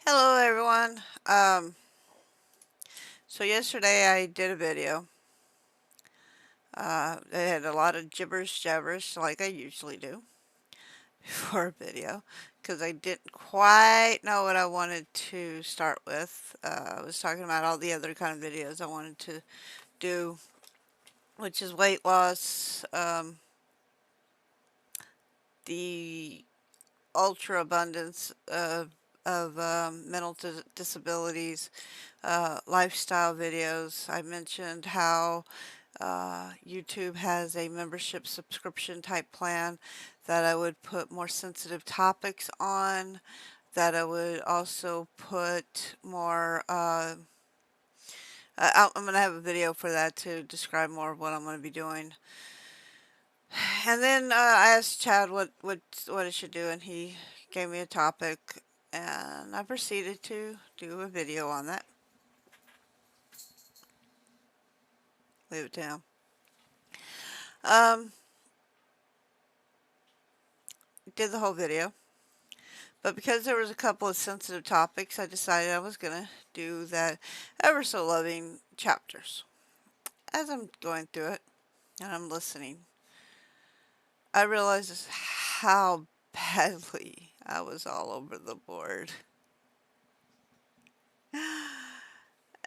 Hello everyone. So yesterday I did a video. It had a lot of gibberish jabberish like I usually do for a video because I didn't quite know what I wanted to start with. I was talking about all the other kind of videos I wanted to do, which is weight loss, the ultra abundance of mental disabilities, lifestyle videos. I mentioned how YouTube has a membership subscription type plan that I would put more sensitive topics on, that I would also put more. I'm going to have a video for that to describe more of what I'm going to be doing. And then I asked Chad what it should do, and he gave me a topic, and I proceeded to do a video on that. Leave it to him. Um, did the whole video. But because there was a couple of sensitive topics, I decided I was going to do that ever so loving chapters. As I'm going through it and I'm listening, I realized how badly I was all over the board.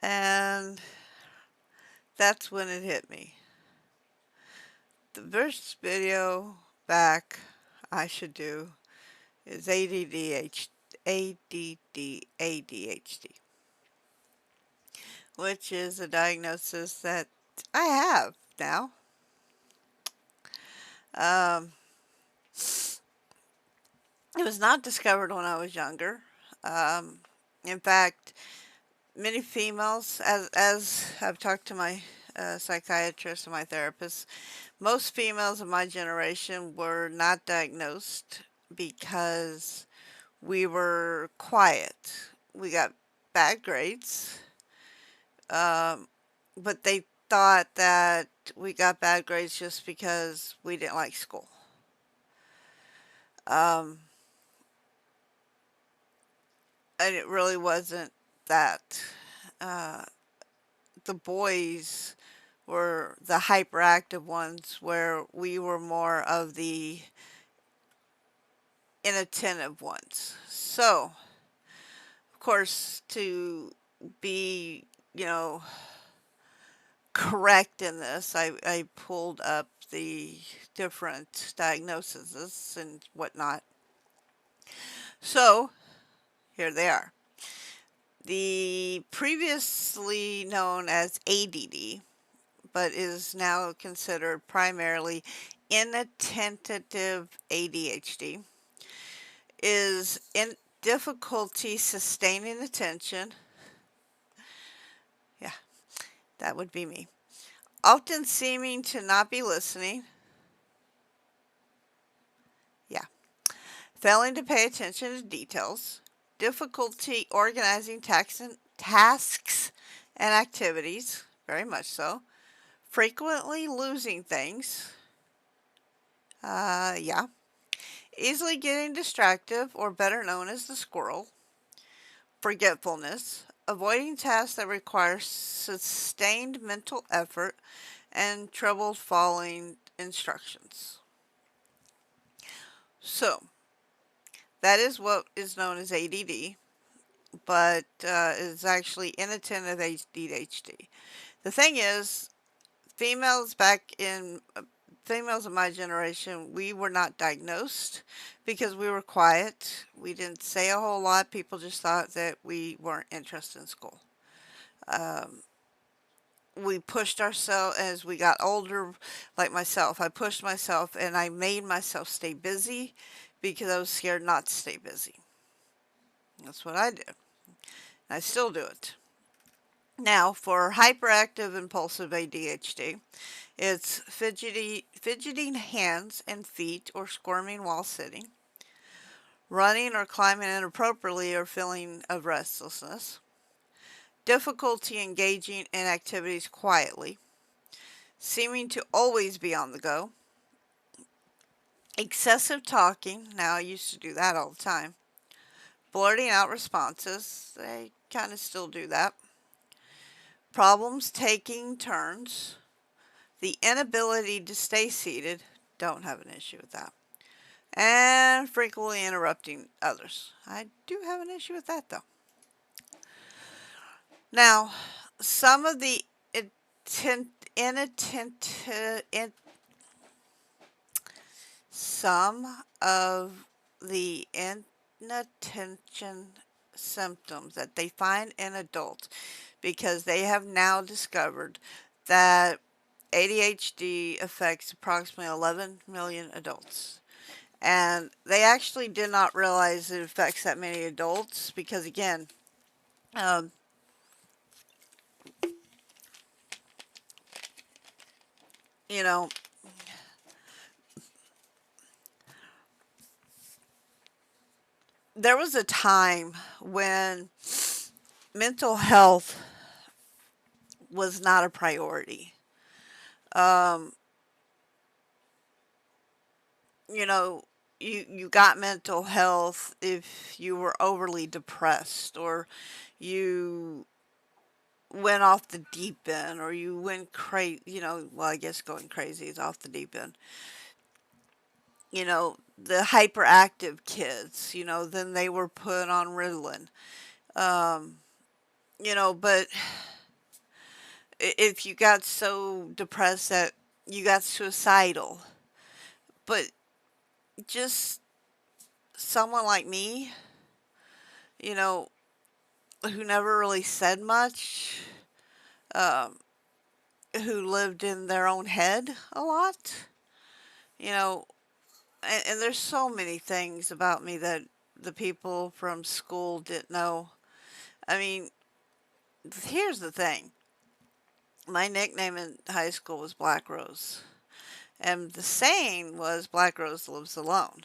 And that's when it hit me. The first video back I should do is ADHD, which is a diagnosis that I have now. Um, it was not discovered when I was younger. Um, in fact, many females, as I've talked to my psychiatrist and my therapist, most females of my generation were not diagnosed because we were quiet. We got bad grades, um, but they thought that we got bad grades just because we didn't like school. Um, and it really wasn't that. Uh, the boys were the hyperactive ones, where we were more of the inattentive ones. So, of course, to be, you know, correct in this, I pulled up the different diagnoses and whatnot. So, here they are. The previously known as ADD, but is now considered primarily inattentive ADHD, is in difficulty sustaining attention. Yeah, that would be me. Often seeming to not be listening. Yeah. Failing to pay attention to details. Difficulty organizing tasks and activities. Very much so. Frequently losing things. Yeah. Easily getting distracted, or better known as the squirrel. Forgetfulness. Avoiding tasks that require sustained mental effort, and trouble following instructions. So, that is what is known as ADD, but is actually inattentive ADHD. The thing is, females back in females of my generation, we were not diagnosed because we were quiet. We didn't say a whole lot. People just thought that we weren't interested in school. Um, we pushed ourselves as we got older, like myself. I pushed myself and I made myself stay busy because I was scared not to stay busy. That's what I did. I still do it. Now, for hyperactive impulsive ADHD, it's fidgeting hands and feet or squirming while sitting, running or climbing inappropriately or feeling of restlessness, difficulty engaging in activities quietly, seeming to always be on the go, excessive talking. Now, I used to do that all the time. blurting out responses, they kind of still do that. Problems taking turns, the inability to stay seated, don't have an issue with that. And frequently interrupting others. I do have an issue with that though. Now, some of the intent, inattentive, some of the inattention symptoms that they find in adults, because they have now discovered that ADHD affects approximately 11 million adults. And they actually did not realize it affects that many adults because, again, um, you know, there was a time when mental health was not a priority. Um, you know, you got mental health if you were overly depressed or you went off the deep end or you went crazy, well, I guess going crazy is off the deep end. The hyperactive kids, then they were put on Ritalin. Um, but if you got so depressed that you got suicidal, but just someone like me, you know, who never really said much, um, who lived in their own head a lot, you know, and there's so many things about me that the people from school didn't know. I mean, here's the thing. My nickname in high school was Black Rose. And the saying was Black Rose lives alone.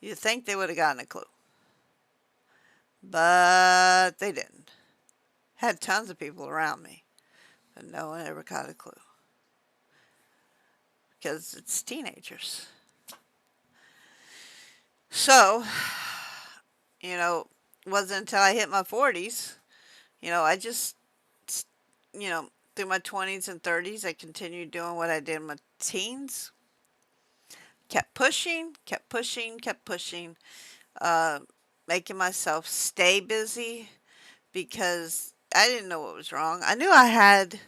You'd think they would have gotten a clue. But they didn't. Had tons of people around me. But no one ever got a clue. Because it's teenagers. So, you know, wasn't until I hit my 40s, I just, through my 20s and 30s, I continued doing what I did in my teens. Kept pushing, kept pushing, kept pushing, uh, making myself stay busy because I didn't know what was wrong. I knew I had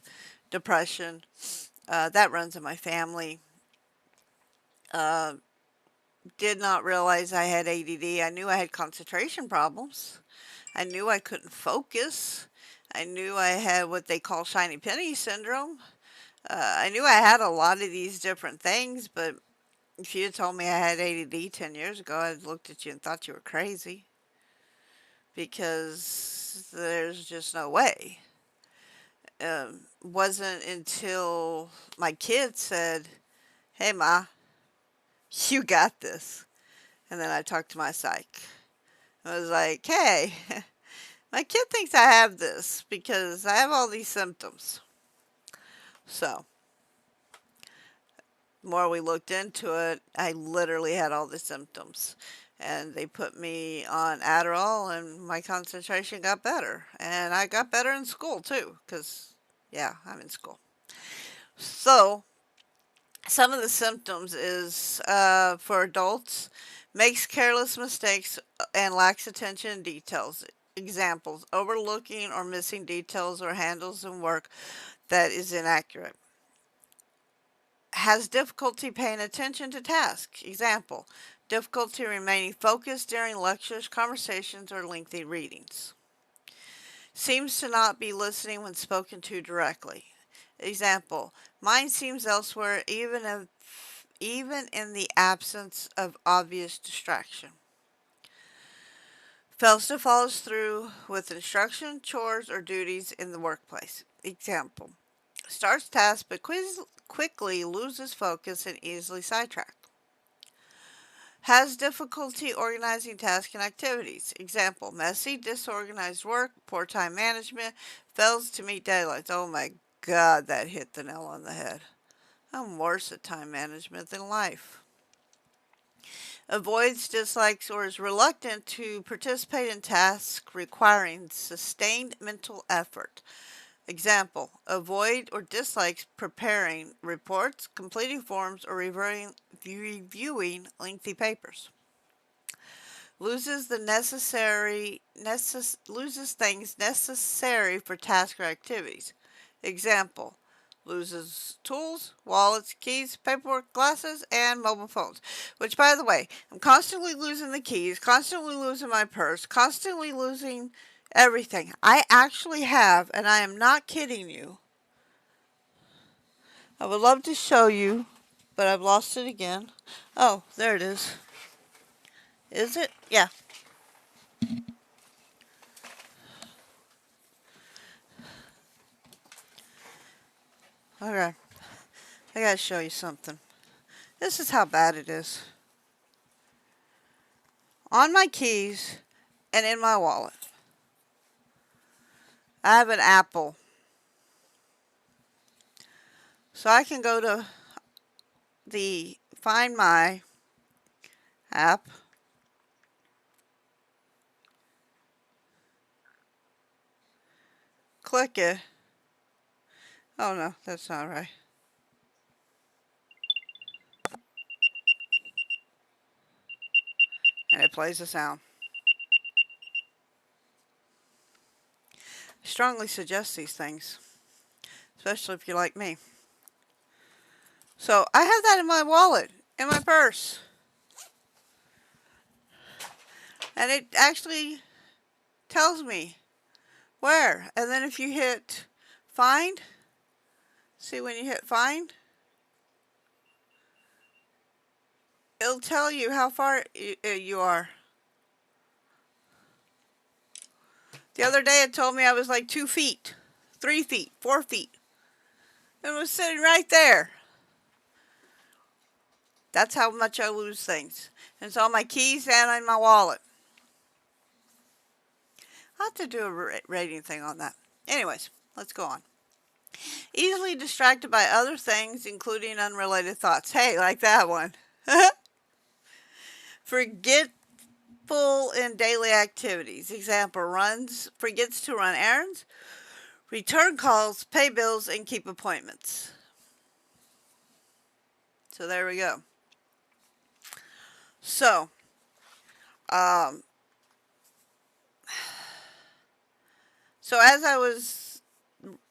depression. That runs in my family. Uh, did not realize I had ADD. I knew I had concentration problems. I knew I couldn't focus. I knew I had what they call shiny penny syndrome. I knew I had a lot of these different things, but if you had told me I had ADD 10 years ago, I'd looked at you and thought you were crazy because there's just no way. Wasn't until my kid said, "Hey, Ma, you got this." And then I talked to my psych. I was like, "Hey, my kid thinks I have this because I have all these symptoms." So, the more we looked into it, I literally had all the symptoms. And they put me on Adderall, and my concentration got better. And I got better in school, too, because, yeah, I'm in school. So, some of the symptoms is for adults, makes careless mistakes and lacks attention in details. Examples, overlooking or missing details or handles in work that is inaccurate. Has difficulty paying attention to tasks. Example, difficulty remaining focused during lectures, conversations, or lengthy readings. Seems to not be listening when spoken to directly. Example, mind seems elsewhere even in the absence of obvious distraction. Fails to follow through with instruction, chores, or duties in the workplace. Example, starts tasks but quickly loses focus and easily sidetracked. Has difficulty organizing tasks and activities. Example, messy, disorganized work, poor time management, fails to meet deadlines. Oh my God, that hit the nail on the head. I'm worse at time management than life. Avoids, dislikes, or is reluctant to participate in tasks requiring sustained mental effort. Example, avoid or dislikes preparing reports, completing forms, or reviewing lengthy papers. Loses things necessary for tasks or activities. Example, loses tools, wallets, keys, paperwork, glasses, and mobile phones. Which, by the way, I'm constantly losing the keys, constantly losing my purse, constantly losing everything. I actually have, and I am not kidding you. I would love to show you, but I've lost it again. Oh, there it is. Is it? Yeah. Okay. I gotta show you something. This is how bad it is. On my keys and in my wallet, I have an Apple. So I can go to the Find My app, click it. Oh no, that's not right. And it plays the sound. I strongly suggest these things, especially if you like me. So I have that in my wallet, in my purse. And it actually tells me where. And then if you hit find, see when you hit find, it'll tell you how far you are. The other day it told me I was like 2 feet, 3 feet, 4 feet. It was sitting right there. That's how much I lose things. And it's on my keys and in my wallet. I'll have to do a rating thing on that. Anyways, let's go on. Easily distracted by other things, including unrelated thoughts. Hey, like that one. Forgetful in daily activities. Example, forgets to run errands, return calls, pay bills, and keep appointments. So there we go. So, um, as I was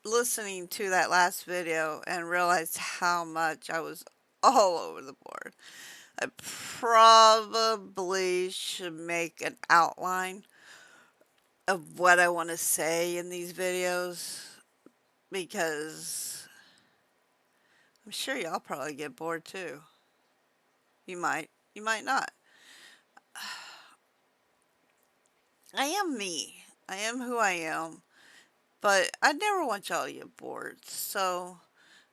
listening to that last video and realized how much I was all over the board, I probably should make an outline of what I want to say in these videos, because I'm sure y'all probably get bored too. You might not. I am me. I am who I am. But I never want y'all to get bored. So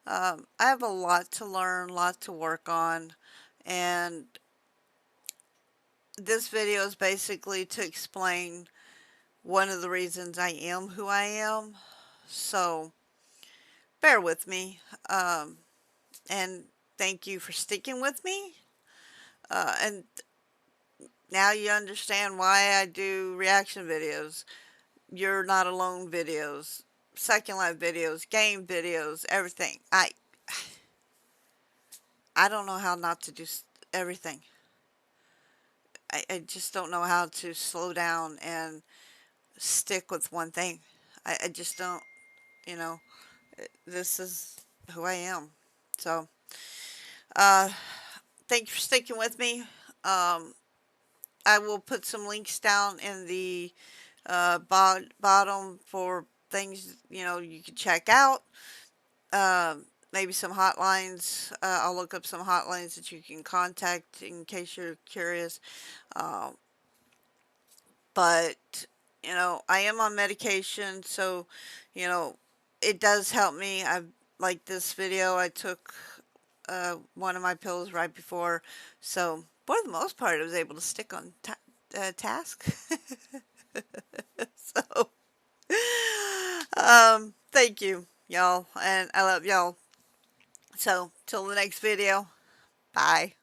I have a lot to learn, a lot to work on. And this video is basically to explain one of the reasons I am who I am. So bear with me. And thank you for sticking with me. And now you understand why I do reaction videos. You're not alone videos, Second Life videos, game videos, everything. I don't know how not to do everything. I just don't know how to slow down and stick with one thing. I just don't, you know, this is who I am. So, uh, thank you for sticking with me. I will put some links down in the bottom for things, you can check out. Maybe some hotlines. I'll look up some hotlines that you can contact in case you're curious. Uh, but, I am on medication, so, you know, it does help me. Like this video, I took one of my pills right before, so for the most part, I was able to stick on task. So, thank you, y'all, and I love y'all. So, till the next video, bye.